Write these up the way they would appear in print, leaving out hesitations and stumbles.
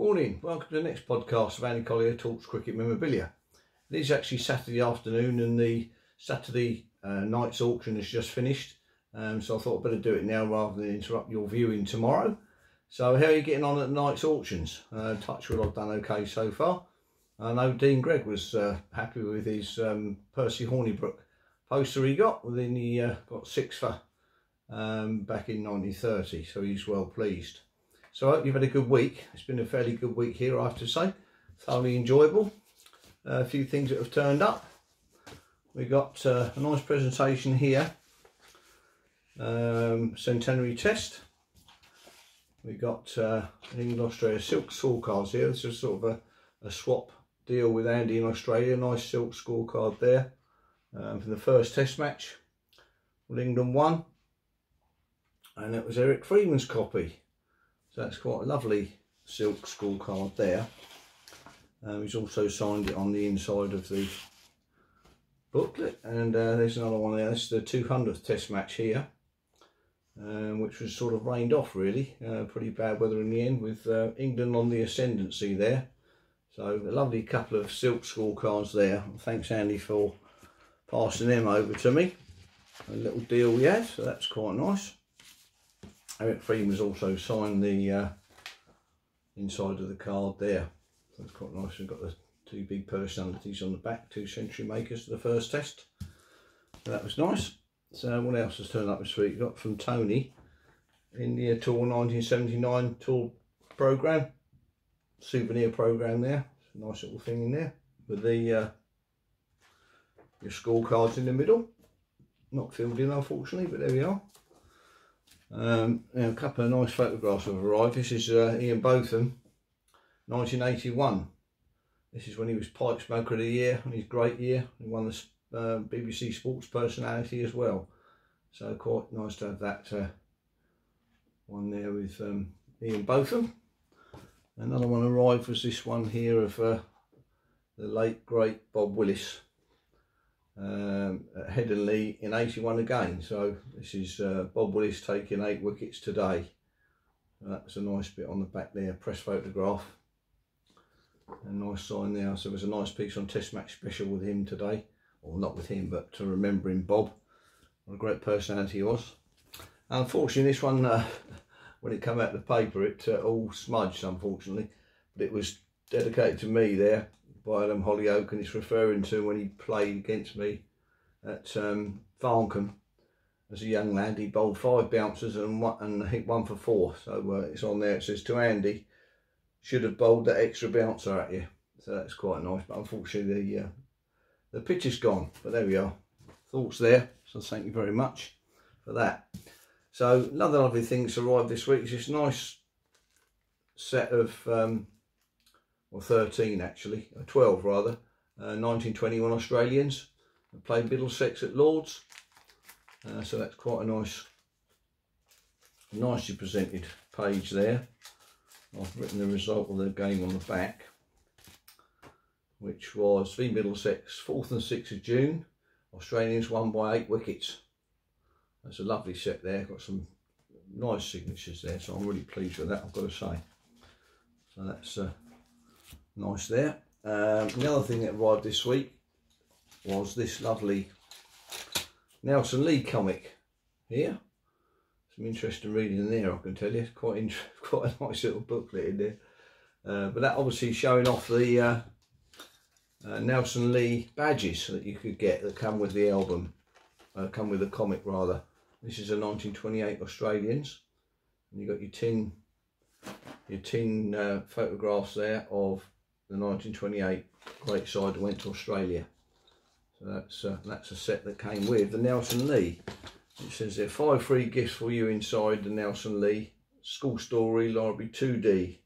Morning, welcome to the next podcast of Andy Collier-talks cricket memorabilia. It is actually Saturday afternoon and the Saturday night's auction has just finished, so I thought I'd better do it now rather than interrupt your viewing tomorrow. So how are you getting on at the night's auctions? Touch wood, I've done okay so far. I know Dean Gregg was happy with his Percy Hornibrook poster he got. Well, then he got 6 for back in 1930, so he's well pleased. So I hope you've had a good week. It's been a fairly good week here, I have to say. Thoroughly enjoyable. A few things that have turned up. We got a nice presentation here. Centenary Test. We got England Australia silk scorecards here. This is sort of a swap deal with Andy in Australia. Nice silk scorecard there for the first Test match. Well, England won, and it was Eric Freeman's copy. So that's quite a lovely silk scorecard there. He's also signed it on the inside of the booklet, and there's another one there. This is the 200th Test match here, which was sort of rained off really. Pretty bad weather in the end, with England on the ascendancy there. So a lovely couple of silk scorecards there. Thanks Andy for passing them over to me. A little deal we had, so that's quite nice. Eric Freeman's also signed the inside of the card there. That's quite nice. We've got the 2 big personalities on the back, 2 century makers for the first Test. So that was nice. So what else has turned up this week? Got from Tony, India Tour 1979 tour programme, souvenir programme there. It's a nice little thing in there with the your scorecards in the middle. Not filled in unfortunately, but there we are. Now a couple of nice photographs have arrived. This is Ian Botham, 1981. This is when he was Pipe Smoker of the Year, and his great year. He won the BBC Sports Personality as well. So quite nice to have that one there with Ian Botham. Another one arrived was this one here of the late great Bob Willis. At Headingley in 81 again. So this is Bob Willis taking 8 wickets today. That's a nice bit on the back there, press photograph. A nice sign there. So there's a nice piece on Test Match Special with him today. Or not with him, but to remember him, Bob. What a great personality he was. Unfortunately, this one, when it came out of the paper, it all smudged, unfortunately. But it was dedicated to me there by Adam Hollyoak, and it's referring to when he played against me at Farncombe as a young lad. He bowled 5 bouncers and hit 1 for 4. So it's on there. It says, "To Andy, should have bowled that extra bouncer at you." So that's quite nice. But unfortunately, the pitch is gone. But there we are. Thoughts there. So thank you very much for that. So another lovely thing that's arrived this week is this nice set of or 13 actually, 12 rather, 1921 Australians. They played Middlesex at Lord's, so that's quite a nicely presented page there. I've written the result of the game on the back, which was v Middlesex, 4th and 6th of June. Australians won by 8 wickets. That's a lovely set there, got some nice signatures there, so I'm really pleased with that, I've got to say. So that's nice there. The other thing that arrived this week was this lovely Nelson Lee comic here. Some interesting reading in there, I can tell you. Quite a nice little booklet in there. But that obviously showing off the Nelson Lee badges that you could get that come with the album, come with the comic rather. This is a 1928 Australians, and you've got your tin photographs there of the 1928 great side that went to Australia. So that's a set that came with the Nelson Lee. It says there 5 free gifts for you inside the Nelson Lee School Story Library 2D.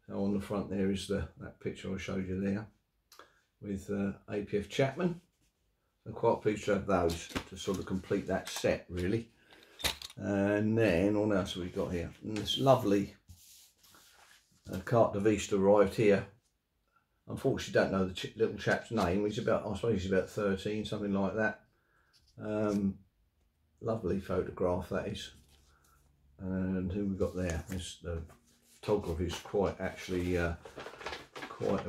So on the front there is that picture I showed you there with APF Chapman. So quite pleased to have those to sort of complete that set really. And then what else have we got here? And this lovely carte de visite arrived here. Unfortunately, don't know the little chap's name. He's about, I suppose he's about 13, something like that. Lovely photograph that is. And who we got there? There's the photographer is quite a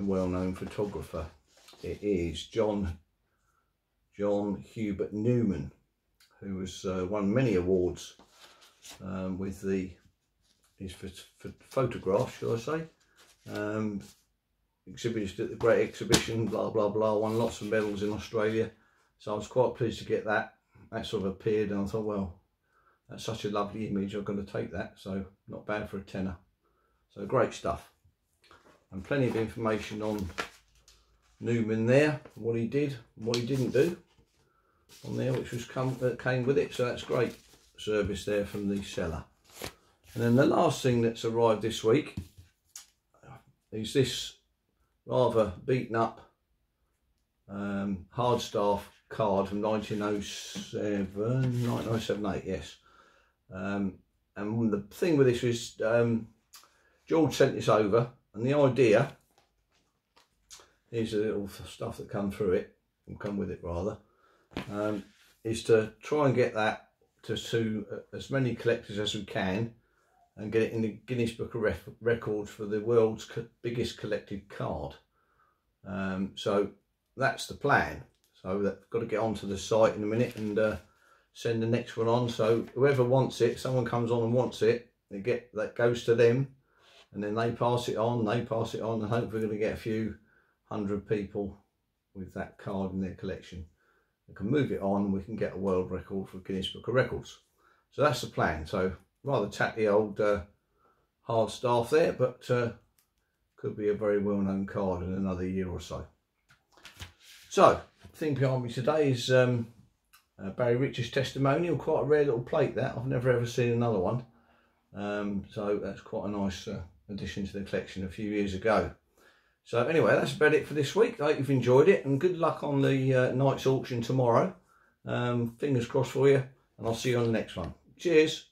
well-known photographer. It is John Hubert Newman, who has won many awards with his photographs, shall I say. Exhibited at the Great Exhibition, blah blah blah, won lots of medals in Australia. So I was quite pleased to get that. That sort of appeared, and I thought, well, that's such a lovely image, I'm going to take that. So not bad for a tenner. So great stuff, and plenty of information on Newman there, what he did, what he didn't do on there, which was came with it. So that's great service there from the seller. And then the last thing that's arrived this week is this rather beaten up hard staff card from 1978, yes. And the thing with this is George sent this over, and the idea, here's the little stuff that come through it, and come with it rather, is to try and get that to as many collectors as we can, and get it in the Guinness Book of Records for the world's biggest collected card. So that's the plan. So I've got to get onto the site in a minute and send the next one on. So whoever wants it, someone comes on and wants it, that goes to them, and then they pass it on, and hopefully we're going to get a few hundred people with that card in their collection. We can move it on, and we can get a world record for Guinness Book of Records. So that's the plan. So rather tatty old hard staff there, but could be a very well-known card in another year or so. So the thing behind me today is Barry Rich's testimonial. Quite a rare little plate that. I've never ever seen another one. So that's quite a nice addition to the collection a few years ago. So anyway, that's about it for this week. I hope you've enjoyed it, and good luck on the night's auction tomorrow. Fingers crossed for you, and I'll see you on the next one. Cheers.